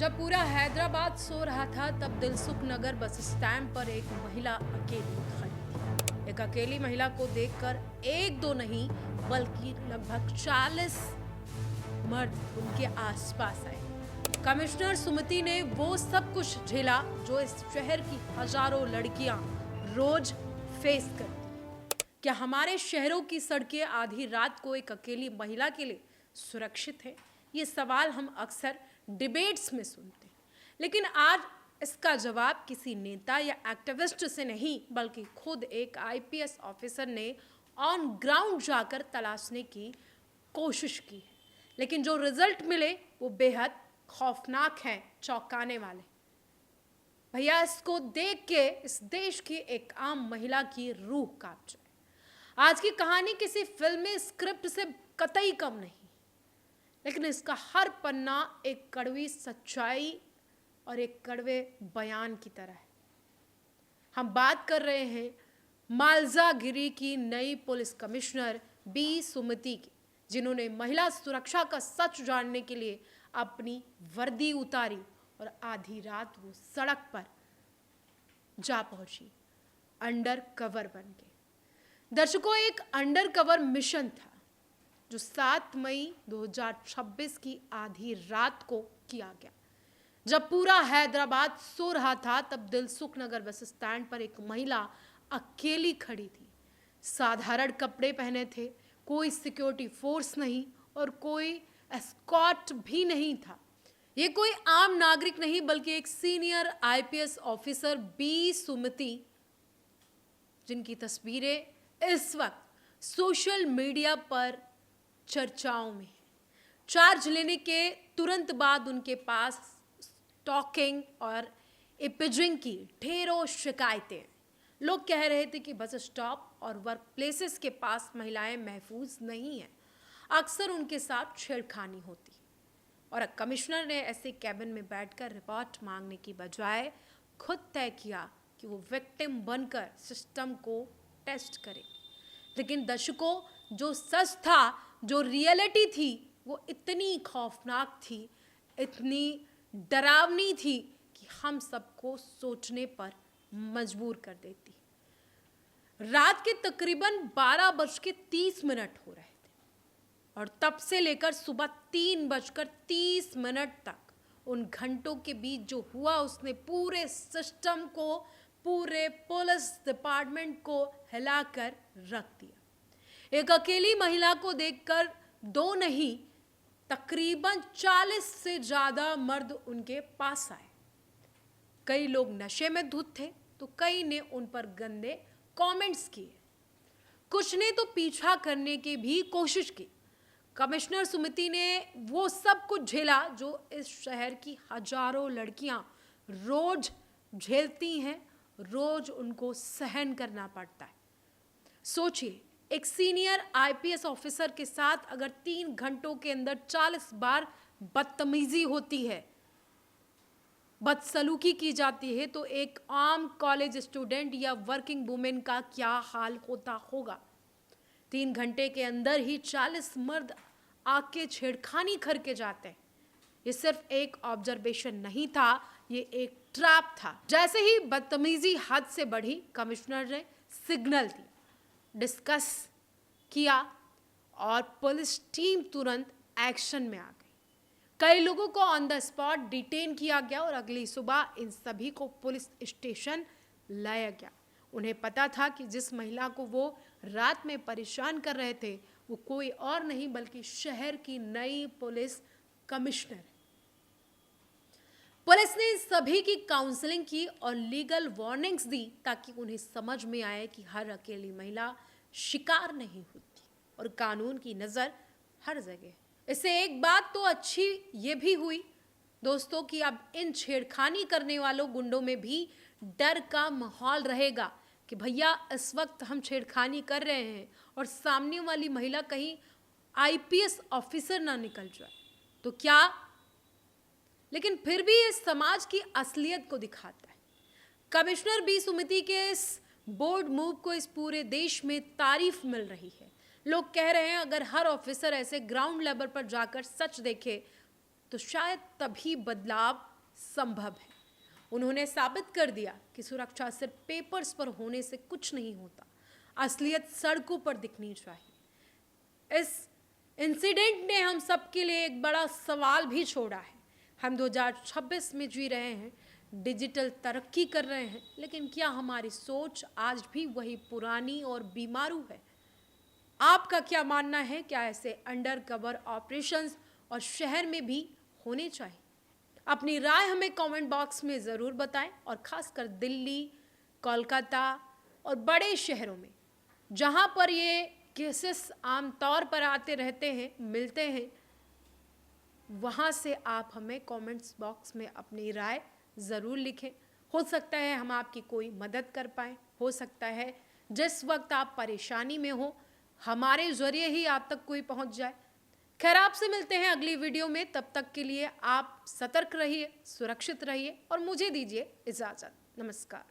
जब पूरा हैदराबाद सो रहा था तब दिलसुख नगर बस स्टैंड पर एक महिला अकेली खड़ी थी। एक अकेली महिला को देखकर एक दो नहीं बल्कि लगभग 40 मर्द उनके आसपास आए। कमिश्नर सुमति ने वो सब कुछ झेला जो इस शहर की हजारों लड़कियां रोज फेस करती। क्या हमारे शहरों की सड़कें आधी रात को एक अकेली महिला के लिए सुरक्षित है? ये सवाल हम अक्सर डिबेट्स में सुनते हैं, लेकिन आज इसका जवाब किसी नेता या एक्टिविस्ट से नहीं बल्कि खुद एक आईपीएस ऑफिसर ने ऑन ग्राउंड जाकर तलाशने की कोशिश की है। लेकिन जो रिजल्ट मिले वो बेहद खौफनाक हैं, चौंकाने वाले। भैया, इसको देख के इस देश की एक आम महिला की रूह कांप जाए। आज की कहानी किसी फिल्मी स्क्रिप्ट से कतई कम नहीं, लेकिन इसका हर पन्ना एक कड़वी सच्चाई और एक कड़वे बयान की तरह है। हम बात कर रहे हैं मालजागिरी की नई पुलिस कमिश्नर बी सुमति की, जिन्होंने महिला सुरक्षा का सच जानने के लिए अपनी वर्दी उतारी और आधी रात वो सड़क पर जा पहुंची अंडर कवर बन के। दर्शकों, एक अंडर कवर मिशन था जो 7 मई 2026 की आधी रात को किया गया। जब पूरा हैदराबाद सो रहा था तब दिलसुख नगर बस स्टैंड पर एक महिला अकेली खड़ी थी। साधारण कपड़े पहने थे, कोई सिक्योरिटी फोर्स नहीं और कोई एस्कॉर्ट भी नहीं था। ये कोई आम नागरिक नहीं बल्कि एक सीनियर आईपीएस ऑफिसर बी सुमति, जिनकी तस्वीरें इस वक्त सोशल मीडिया पर चर्चाओं में है। चार्ज लेने के तुरंत बाद उनके पास स्टॉकिंग और इपिजिंग की ढेरों शिकायतें। लोग कह रहे थे कि बस स्टॉप और वर्क प्लेसेस के पास महिलाएं महफूज नहीं हैं, अक्सर उनके साथ छेड़खानी होती। और कमिश्नर ने ऐसे कैबिन में बैठकर रिपोर्ट मांगने की बजाय खुद तय किया कि वो विक्टिम बनकर सिस्टम को टेस्ट करेगी। लेकिन दर्शकों, जो सच था, जो रियलिटी थी, वो इतनी खौफनाक थी, इतनी डरावनी थी कि हम सबको सोचने पर मजबूर कर देती। रात के तकरीबन 12:30 हो रहे थे और तब से लेकर सुबह 3:30 तक उन घंटों के बीच जो हुआ उसने पूरे सिस्टम को, पूरे पुलिस डिपार्टमेंट को हिलाकर रख दिया। एक अकेली महिला को देखकर दो नहीं तकरीबन 40 से ज्यादा मर्द उनके पास आए। कई लोग नशे में धुत थे तो कई ने उन पर गंदे कमेंट्स किए। कुछ ने तो पीछा करने की भी कोशिश की। कमिश्नर सुमति ने वो सब कुछ झेला जो इस शहर की हजारों लड़कियां रोज झेलती हैं, रोज उनको सहन करना पड़ता है। सोचिए, एक सीनियर आईपीएस ऑफिसर के साथ अगर 3 घंटों के अंदर 40 बार बदतमीजी होती है, बदसलूकी की जाती है, तो एक आम कॉलेज स्टूडेंट या वर्किंग वुमेन का क्या हाल होता होगा। 3 घंटे के अंदर ही 40 मर्द आके छेड़खानी करके जाते हैं। ये सिर्फ एक ऑब्जर्वेशन नहीं था, ये एक ट्रैप था। जैसे ही बदतमीजी हद से बढ़ी, कमिश्नर ने सिग्नल दी, डिस्कस किया और पुलिस टीम तुरंत एक्शन में आ गई। कई लोगों को ऑन द स्पॉट डिटेन किया गया और अगली सुबह इन सभी को पुलिस स्टेशन लाया गया। उन्हें पता था कि जिस महिला को वो रात में परेशान कर रहे थे वो कोई और नहीं बल्कि शहर की नई पुलिस कमिश्नर है। पुलिस ने सभी की काउंसलिंग की और लीगल वार्निंग्स दी ताकि उन्हें समझ में आए कि हर अकेली महिला शिकार नहीं होती और कानून की नजर हर जगह। इससे एक बात तो अच्छी ये भी हुई दोस्तों कि अब इन छेड़खानी करने वालों गुंडों में भी डर का माहौल रहेगा कि भैया इस वक्त हम छेड़खानी कर रहे हैं और सामने वाली महिला कहीं आईपीएस ऑफिसर ना निकल जाए तो क्या। लेकिन फिर भी इस समाज की असलियत को दिखाता है। कमिश्नर बी सुमति के इस बोल्ड मूव को इस पूरे देश में तारीफ मिल रही है। लोग कह रहे हैं अगर हर ऑफिसर ऐसे ग्राउंड लेवल पर जाकर सच देखे तो शायद तभी बदलाव संभव है। उन्होंने साबित कर दिया कि सुरक्षा सिर्फ पेपर्स पर होने से कुछ नहीं होता, असलियत सड़कों पर दिखनी चाहिए। इस इंसिडेंट ने हम सबके लिए एक बड़ा सवाल भी छोड़ा है। हम 2026 में जी रहे हैं, डिजिटल तरक्की कर रहे हैं, लेकिन क्या हमारी सोच आज भी वही पुरानी और बीमारू है? आपका क्या मानना है? क्या ऐसे अंडर कवर ऑपरेशंस और शहर में भी होने चाहिए? अपनी राय हमें कमेंट बॉक्स में ज़रूर बताएं, और ख़ासकर दिल्ली, कोलकाता और बड़े शहरों में जहां पर ये केसेस आमतौर पर आते रहते हैं, मिलते हैं, वहाँ से आप हमें कमेंट्स बॉक्स में अपनी राय ज़रूर लिखें। हो सकता है हम आपकी कोई मदद कर पाएँ, हो सकता है जिस वक्त आप परेशानी में हो हमारे ज़रिए ही आप तक कोई पहुँच जाए। खैर, आपसे मिलते हैं अगली वीडियो में। तब तक के लिए आप सतर्क रहिए, सुरक्षित रहिए और मुझे दीजिए इजाज़त। नमस्कार।